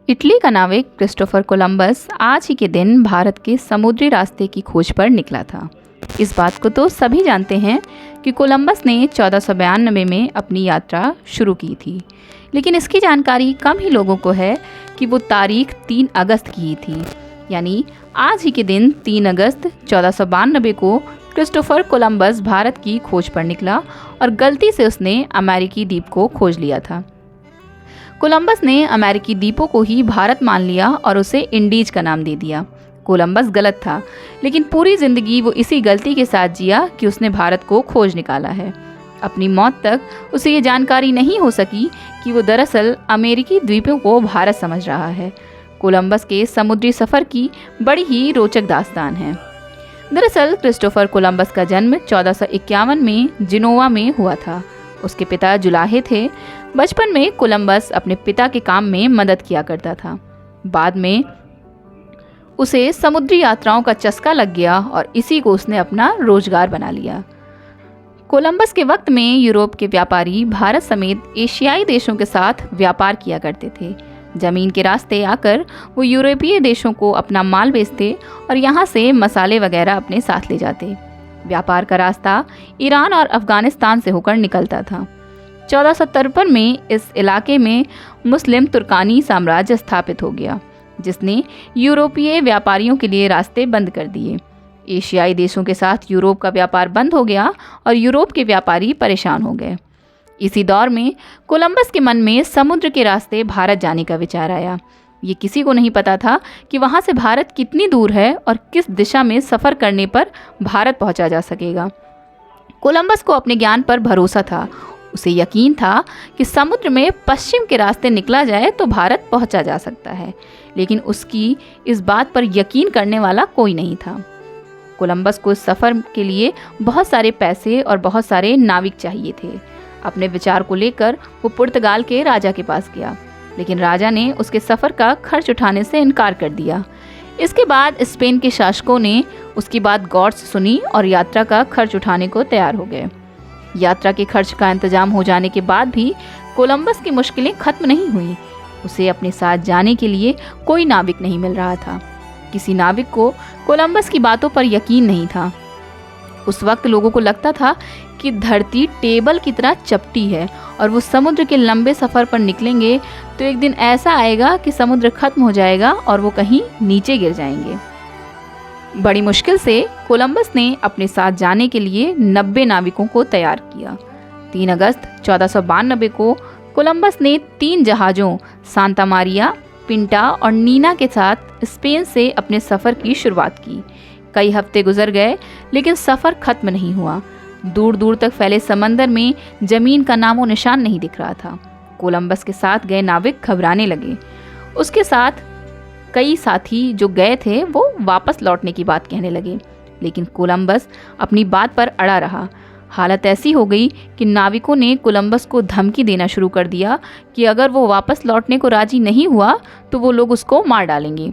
Italy का नाविक Christopher Columbus आज ही के दिन भारत के समुद्री रास्ते की खोज पर निकला था। इस बात को तो सभी जानते हैं कि कोलंबस ने 1492 में अपनी यात्रा शुरू की थी, लेकिन इसकी जानकारी कम ही लोगों को है कि वो तारीख 3 अगस्त की ही थी। यानी आज ही के दिन 3 अगस्त 1492 को क्रिस्टोफर कोलंबस भारत की खोज पर निकला और गलती से उसने अमेरिकी द्वीप को खोज लिया था। कोलंबस ने अमेरिकी द्वीपों को ही भारत मान लिया और उसे इंडीज का नाम दे दिया। कोलंबस गलत था, लेकिन पूरी जिंदगी वो इसी गलती के साथ जिया कि उसने भारत को खोज निकाला है। अपनी मौत तक उसे ये जानकारी नहीं हो सकी कि वो दरअसल अमेरिकी द्वीपों को भारत समझ रहा है। कोलंबस के समुद्री सफ़र की बड़ी ही रोचक दास्तान है। दरअसल क्रिस्टोफर कोलंबस का जन्म 1451 में जिनोवा में हुआ था। उसके पिता जुलाहे थे। बचपन में कोलंबस अपने पिता के काम में मदद किया करता था। बाद में उसे समुद्री यात्राओं का चस्का लग गया और इसी को उसने अपना रोजगार बना लिया। कोलंबस के वक्त में यूरोप के व्यापारी भारत समेत एशियाई देशों के साथ व्यापार किया करते थे। जमीन के रास्ते आकर वो यूरोपीय देशों को अपना माल बेचते और यहाँ से मसाले वगैरह अपने साथ ले जाते। व्यापार का रास्ता ईरान और अफगानिस्तान से होकर निकलता था। 1453 में इस इलाके में मुस्लिम तुर्कानी साम्राज्य स्थापित हो गया, जिसने यूरोपीय व्यापारियों के लिए रास्ते बंद कर दिए। एशियाई देशों के साथ यूरोप का व्यापार बंद हो गया और यूरोप के व्यापारी परेशान हो गए। इसी दौर में कोलंबस के मन में समुद्र के रास्ते भारत जाने का विचार आया। ये किसी को नहीं पता था कि वहाँ से भारत कितनी दूर है और किस दिशा में सफ़र करने पर भारत पहुँचा जा सकेगा। कोलंबस को अपने ज्ञान पर भरोसा था। उसे यकीन था कि समुद्र में पश्चिम के रास्ते निकला जाए तो भारत पहुँचा जा सकता है, लेकिन उसकी इस बात पर यकीन करने वाला कोई नहीं था। कोलंबस को इस सफ़र के लिए बहुत सारे पैसे और बहुत सारे नाविक चाहिए थे। अपने विचार को लेकर वो पुर्तगाल के राजा के पास गया, लेकिन राजा ने उसके सफ़र का खर्च उठाने से इनकार कर दिया। इसके बाद स्पेन के शासकों ने उसकी बात गौर से सुनी और यात्रा का खर्च उठाने को तैयार हो गए। यात्रा के खर्च का इंतजाम हो जाने के बाद भी कोलंबस की मुश्किलें खत्म नहीं हुई। उसे अपने साथ जाने के लिए कोई नाविक नहीं मिल रहा था। किसी नाविक को कोलंबस की बातों पर यकीन नहीं था। उस वक्त लोगों को लगता था कि धरती टेबल की तरह चपटी है और वो समुद्र के लंबे सफ़र पर निकलेंगे तो एक दिन ऐसा आएगा कि समुद्र खत्म हो जाएगा और वो कहीं नीचे गिर जाएंगे। बड़ी मुश्किल से कोलंबस ने अपने साथ जाने के लिए 90 नाविकों को तैयार किया। 3 अगस्त 1492 को कोलंबस ने 3 जहाज़ों सांता मारिया, पिंटा और नीना के साथ स्पेन से अपने सफ़र की शुरुआत की। कई हफ्ते गुजर गए, लेकिन सफ़र खत्म नहीं हुआ। दूर दूर तक फैले समंदर में ज़मीन का नामो निशान नहीं दिख रहा था। कोलंबस के साथ गए नाविक घबराने लगे। उसके साथ कई साथी जो गए थे वो वापस लौटने की बात कहने लगे, लेकिन कोलंबस अपनी बात पर अड़ा रहा। हालत ऐसी हो गई कि नाविकों ने कोलंबस को धमकी देना शुरू कर दिया कि अगर वो वापस लौटने को राजी नहीं हुआ तो वो लोग उसको मार डालेंगे।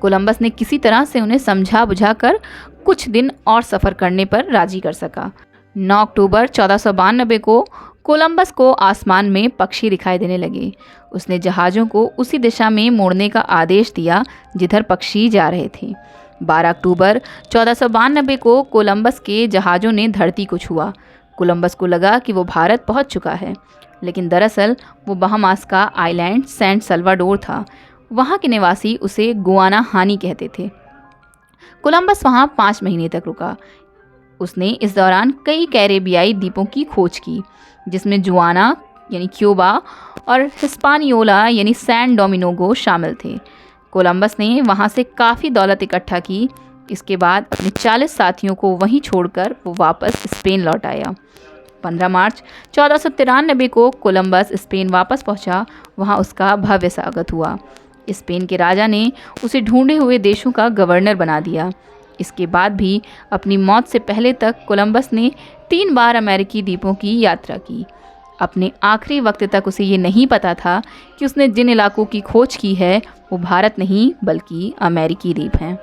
कोलंबस ने किसी तरह से उन्हें समझा बुझाकर कुछ दिन और सफ़र करने पर राजी कर सका। 9 अक्टूबर 1492 को कोलंबस को आसमान में पक्षी दिखाई देने लगे। उसने जहाज़ों को उसी दिशा में मोड़ने का आदेश दिया जिधर पक्षी जा रहे थे। 12 अक्टूबर 1492 को कोलंबस के जहाज़ों ने धरती को छुआ। कोलंबस को लगा कि वो भारत पहुंच चुका है, लेकिन दरअसल वो बहामास का आइलैंड सेंट सल्वाडोर था। वहाँ के निवासी उसे गुआना हानी कहते थे। कोलंबस वहाँ 5 महीने तक रुका। उसने इस दौरान कई कैरेबियाई द्वीपों की खोज की, जिसमें जुआना यानी क्यूबा और हिस्पानियोला यानी सैन डोमिंगो शामिल थे। कोलंबस ने वहाँ से काफ़ी दौलत इकट्ठा की। इसके बाद अपने 40 साथियों को वहीं छोड़कर वो वापस स्पेन लौट आया। 15 मार्च 1493 को कोलंबस स्पेन वापस पहुँचा। वहाँ उसका भव्य स्वागत हुआ। स्पेन के राजा ने उसे ढूंढे हुए देशों का गवर्नर बना दिया। इसके बाद भी अपनी मौत से पहले तक कोलंबस ने 3 बार अमेरिकी द्वीपों की यात्रा की। अपने आखिरी वक्त तक उसे ये नहीं पता था कि उसने जिन इलाकों की खोज की है वो भारत नहीं बल्कि अमेरिकी द्वीप हैं।